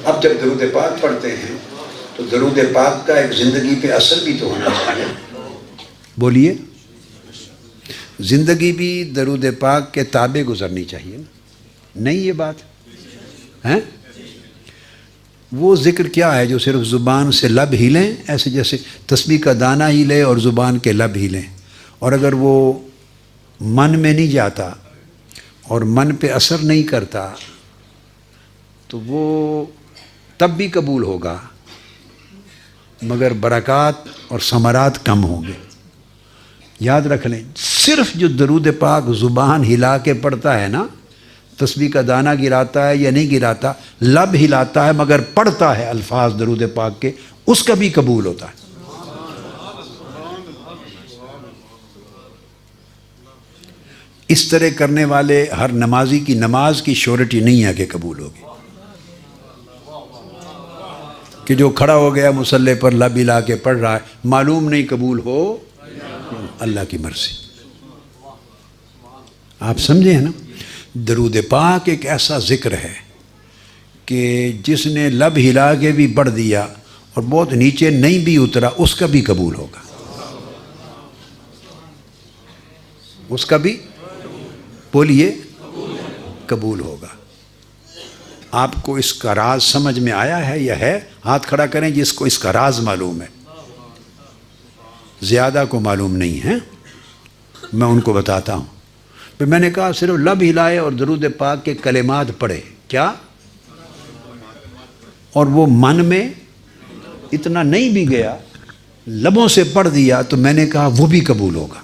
اب جب درود پاک پڑھتے ہیں تو درود پاک کا ایک زندگی پہ اثر بھی تو ہونا چاہیے. بولیے. زندگی بھی درود پاک کے تابع گزرنی چاہیے نا. نہیں یہ بات ہے؟ وہ ذکر کیا ہے جو صرف زبان سے لب ہلیں، ایسے جیسے تسبیح کا دانہ ہلے اور زبان کے لب ہلیں، اور اگر وہ من میں نہیں جاتا اور من پہ اثر نہیں کرتا تو وہ تب بھی قبول ہوگا مگر برکات اور ثمرات کم ہوں گے. یاد رکھ لیں، صرف جو درود پاک زبان ہلا کے پڑھتا ہے نا، تسبیح کا دانہ گراتا ہے یا نہیں گراتا، لب ہلاتا ہے مگر پڑھتا ہے الفاظ درود پاک کے، اس کا بھی قبول ہوتا ہے. اس طرح کرنے والے ہر نمازی کی نماز کی شورٹی نہیں ہے کہ قبول ہوگی. کہ جو کھڑا ہو گیا مصلی پر لب ہلا کے پڑھ رہا ہے، معلوم نہیں قبول ہو، اللہ کی مرضی. آپ سمجھے ہیں نا؟ درود پاک ایک ایسا ذکر ہے کہ جس نے لب ہلا کے بھی پڑھ دیا اور بہت نیچے نہیں بھی اترا، اس کا بھی قبول ہوگا. اس کا بھی بولیے قبول ہوگا. آپ کو اس کا راز سمجھ میں آیا ہے یا ہے؟ ہاتھ کھڑا کریں جس کو اس کا راز معلوم ہے. زیادہ کو معلوم نہیں ہے، میں ان کو بتاتا ہوں. پھر میں نے کہا صرف لب ہلائے اور درود پاک کے کلمات پڑھے، کیا؟ اور وہ من میں اتنا نہیں بھی گیا، لبوں سے پڑھ دیا، تو میں نے کہا وہ بھی قبول ہوگا.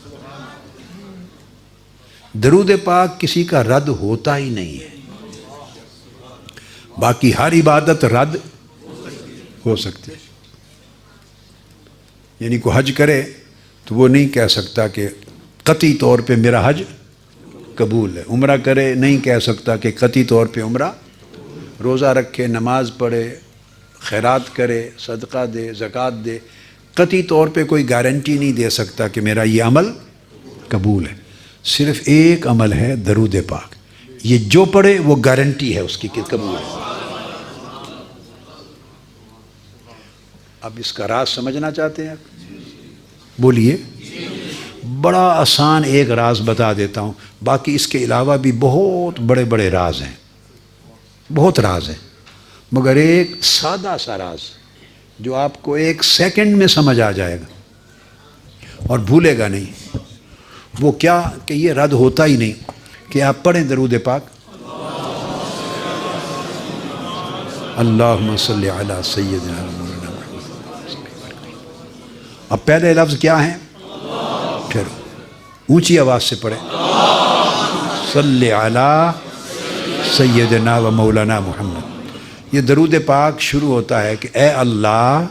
درود پاک کسی کا رد ہوتا ہی نہیں ہے. باقی ہر عبادت رد ہو سکتی ہے. یعنی کوئی حج کرے تو وہ نہیں کہہ سکتا کہ قطعی طور پہ میرا حج قبول ہے. عمرہ کرے نہیں کہہ سکتا کہ قطعی طور پہ عمرہ. روزہ رکھے، نماز پڑھے، خیرات کرے، صدقہ دے، زکوٰۃ دے، قطعی طور پہ کوئی گارنٹی نہیں دے سکتا کہ میرا یہ عمل قبول ہے. صرف ایک عمل ہے درود پاک، یہ جو پڑھے وہ گارنٹی ہے اس کی کہ قبول ہے. اب اس کا راز سمجھنا چاہتے ہیں آپ؟ بولیے. بڑا آسان ایک راز بتا دیتا ہوں، باقی اس کے علاوہ بھی بہت بڑے بڑے راز ہیں، بہت راز ہیں، مگر ایک سادہ سا راز جو آپ کو ایک سیکنڈ میں سمجھ آ جائے گا اور بھولے گا نہیں. وہ کیا کہ یہ رد ہوتا ہی نہیں کہ آپ پڑھیں درود پاک. اللہم صلی علی سیدنا محمد. اب پہلے لفظ کیا ہیں؟ پھر اونچی آواز سے پڑھیں، صلی علی سیدنا و مولانا محمد. یہ درود پاک شروع ہوتا ہے کہ اے اللہ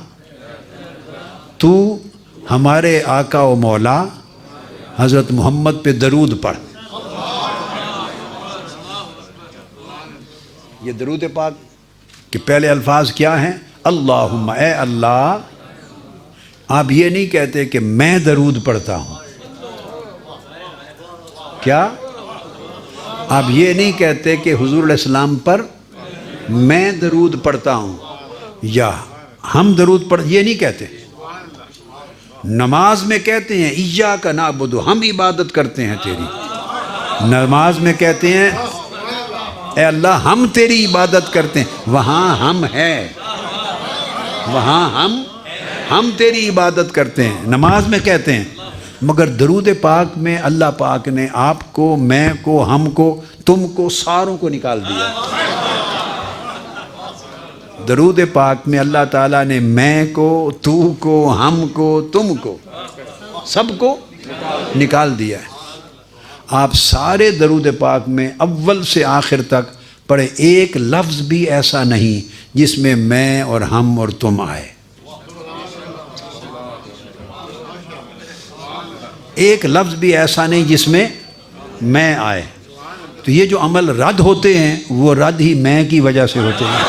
تو ہمارے آقا و مولا حضرت محمد پہ درود پڑھ. یہ درود پاک کہ پہلے الفاظ کیا ہیں؟ اللہم، اے اللہ. آپ یہ نہیں کہتے کہ میں درود پڑھتا ہوں، کیا؟ آپ یہ نہیں کہتے کہ حضور علیہ السلام پر میں درود پڑھتا ہوں یا ہم درود پڑھ، یہ نہیں کہتے. نماز میں کہتے ہیں ایاک نعبد، ہم عبادت کرتے ہیں تیری. نماز میں کہتے ہیں اے اللہ ہم تیری عبادت کرتے ہیں، وہاں ہم ہیں، وہاں ہم تیری عبادت کرتے ہیں، نماز میں کہتے ہیں. مگر درود پاک میں اللہ پاک نے آپ کو، میں کو، ہم کو، تم کو، ساروں کو نکال دیا. درود پاک میں اللہ تعالیٰ نے میں کو، تو کو، ہم کو، تم کو، سب کو نکال دیا ہے. آپ سارے درود پاک میں اول سے آخر تک پڑھے، ایک لفظ بھی ایسا نہیں جس میں میں اور ہم اور تم آئے. ایک لفظ بھی ایسا نہیں جس میں میں آئے. تو یہ جو عمل رد ہوتے ہیں وہ رد ہی میں کی وجہ سے ہوتے ہیں.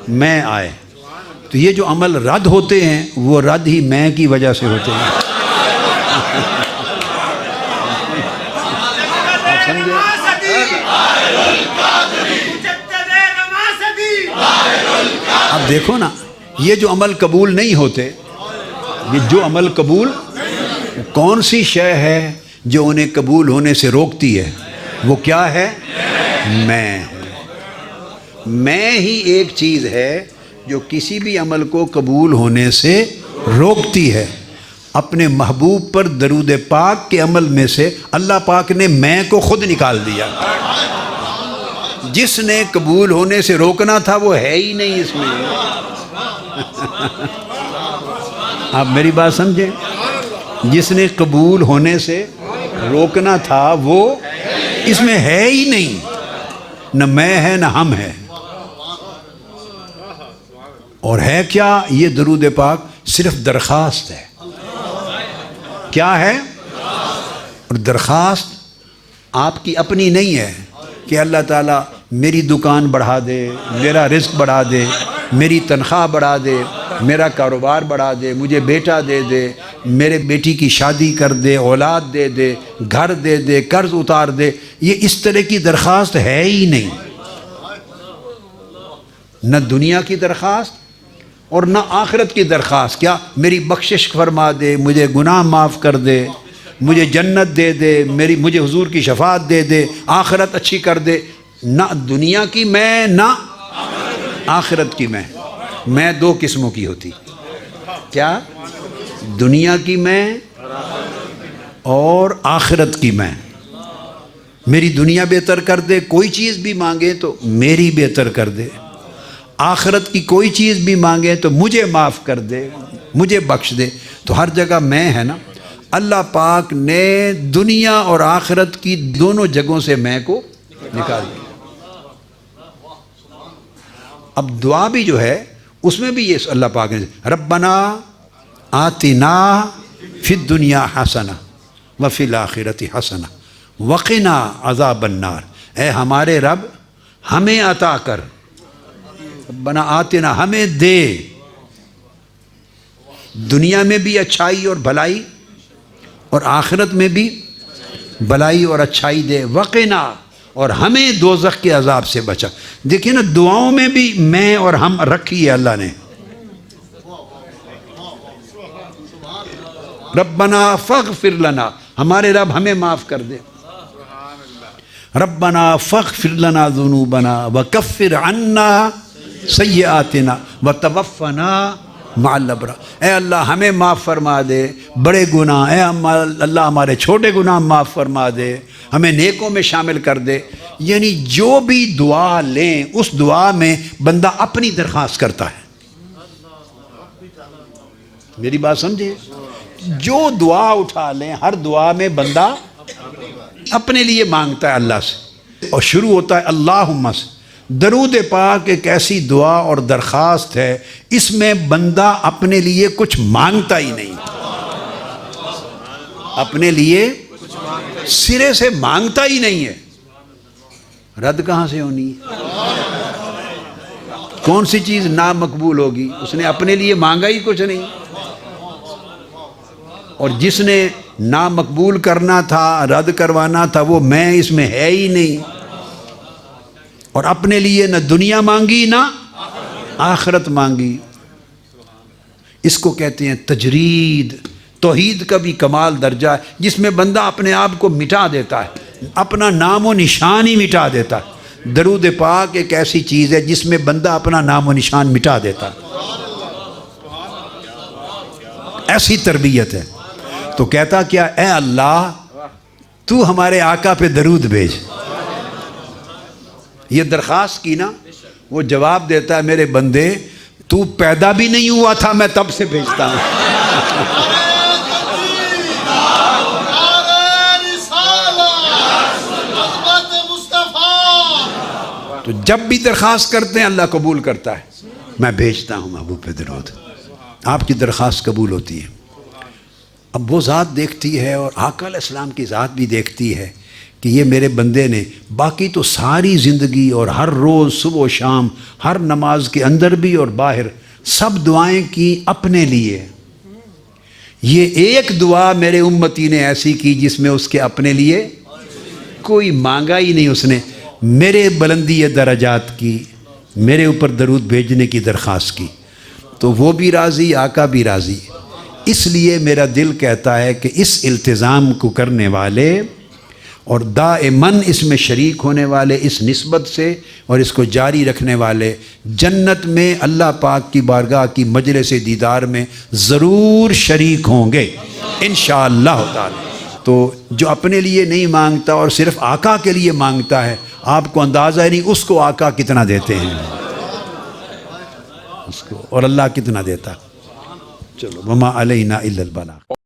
میں آئے، تو یہ جو عمل رد ہوتے ہیں وہ رد ہی میں کی وجہ سے ہوتے ہیں. آپ سمجھے؟ اب دیکھو نا، یہ جو عمل قبول نہیں ہوتے، یہ جو عمل قبول، کون سی شے ہے جو انہیں قبول ہونے سے روکتی ہے؟ وہ کیا ہے؟ میں ہی ایک چیز ہے جو کسی بھی عمل کو قبول ہونے سے روکتی ہے۔ اپنے محبوب پر درود پاک کے عمل میں سے اللہ پاک نے میں کو خود نکال دیا۔ جس نے قبول ہونے سے روکنا تھا وہ ہے ہی نہیں اس میں۔ آپ میری بات سمجھیں؟ جس نے قبول ہونے سے روکنا تھا وہ اس میں ہے ہی نہیں، نہ میں ہے نہ ہم ہے۔ اور ہے کیا؟ یہ درود پاک صرف درخواست ہے۔ کیا ہے؟ اور درخواست آپ کی اپنی نہیں ہے کہ اللہ تعالیٰ میری دکان بڑھا دے، میرا رزق بڑھا دے، میری تنخواہ بڑھا دے، میرا کاروبار بڑھا دے، مجھے بیٹا دے دے، میرے بیٹی کی شادی کر دے، اولاد دے دے، گھر دے دے، قرض اتار دے۔ یہ اس طرح کی درخواست ہے ہی نہیں، نہ دنیا کی درخواست اور نہ آخرت کی درخواست۔ کیا؟ میری بخشش فرما دے، مجھے گناہ معاف کر دے، مجھے جنت دے دے، مجھے حضور کی شفاعت دے دے، آخرت اچھی کر دے۔ نہ دنیا کی میں، نہ آخرت کی میں دو قسموں کی ہوتی۔ کیا؟ دنیا کی میں اور آخرت کی میں۔ میری دنیا بہتر کر دے، کوئی چیز بھی مانگے تو میری بہتر کر دے، آخرت کی کوئی چیز بھی مانگے تو مجھے معاف کر دے، مجھے بخش دے۔ تو ہر جگہ میں ہے نا۔ اللہ پاک نے دنیا اور آخرت کی دونوں جگہوں سے میں کو نکال دیا۔ اب دعا بھی جو ہے اس میں بھی یہ اللہ پاک نے ربنا آتنا فی الدنیا حسنہ وفی الآخرۃ حسنہ وقنا عذاب النار۔ اے ہمارے رب ہمیں عطا کر، ربنا آتنا ہمیں دے، دنیا میں بھی اچھائی اور بھلائی اور آخرت میں بھی بھلائی اور اچھائی دے، وقنا اور ہمیں دوزخ کے عذاب سے بچا۔ دیکھیں نا، دعاؤں میں بھی میں اور ہم رکھی ہے اللہ نے۔ ربنا فاغفر لنا، ہمارے رب ہمیں معاف کر دے۔ ربنا فاغفر لنا ذنوبنا وکفر عنا سیئاتنا وتوفنا مع الابرار۔ اے اللہ ہمیں معاف فرما دے بڑے گناہ، اے اللہ ہمارے چھوٹے گناہ معاف فرما دے، ہمیں نیکوں میں شامل کر دے۔ یعنی جو بھی دعا لیں اس دعا میں بندہ اپنی درخواست کرتا ہے۔ میری بات سمجھے؟ جو دعا اٹھا لیں ہر دعا میں بندہ اپنے لیے مانگتا ہے اللہ سے، اور شروع ہوتا ہے اللہم سے۔ درود پاک ایک ایسی دعا اور درخواست ہے، اس میں بندہ اپنے لیے کچھ مانگتا ہی نہیں، اپنے لیے سرے سے مانگتا ہی نہیں ہے۔ رد کہاں سے ہونی ہے؟ کون سی چیز نامقبول ہوگی؟ اس نے اپنے لیے مانگا ہی کچھ نہیں۔ اور جس نے نامقبول کرنا تھا، رد کروانا تھا، وہ میں اس میں ہے ہی نہیں۔ اور اپنے لیے نہ دنیا مانگی نہ آخرت مانگی۔ اس کو کہتے ہیں تجرید۔ توحید کا بھی کمال درجہ ہے جس میں بندہ اپنے آپ کو مٹا دیتا ہے، اپنا نام و نشان ہی مٹا دیتا ہے۔ درود پاک ایک ایسی چیز ہے جس میں بندہ اپنا نام و نشان مٹا دیتا ہے۔ ایسی تربیت ہے۔ تو کہتا کیا؟ اے اللہ تو ہمارے آقا پہ درود بھیج۔ یہ درخواست کی نا، وہ جواب دیتا ہے میرے بندے تو پیدا بھی نہیں ہوا تھا میں تب سے بھیجتا ہوں۔ تو جب بھی درخواست کرتے ہیں اللہ قبول کرتا ہے۔ میں بھیجتا ہوں محبوب پہ درود، آپ کی درخواست قبول ہوتی ہے۔ اب وہ ذات دیکھتی ہے اور آقا علیہ السلام کی ذات بھی دیکھتی ہے کہ یہ میرے بندے نے باقی تو ساری زندگی اور ہر روز صبح و شام ہر نماز کے اندر بھی اور باہر سب دعائیں کی اپنے لیے، یہ ایک دعا میرے امتی نے ایسی کی جس میں اس کے اپنے لیے کوئی مانگا ہی نہیں اس نے، میرے بلندی درجات کی، میرے اوپر درود بھیجنے کی درخواست کی، تو وہ بھی راضی، آقا بھی راضی۔ اس لیے میرا دل کہتا ہے کہ اس التزام کو کرنے والے اور دائماً اس میں شریک ہونے والے، اس نسبت سے اور اس کو جاری رکھنے والے، جنت میں اللہ پاک کی بارگاہ کی مجلس دیدار میں ضرور شریک ہوں گے انشاءاللہ تعالی۔ تو جو اپنے لیے نہیں مانگتا اور صرف آقا کے لیے مانگتا ہے، آپ کو اندازہ نہیں اس کو آقا کتنا دیتے ہیں، اس کو اور اللہ کتنا دیتا۔ چلو وما علینا الا البلاغ۔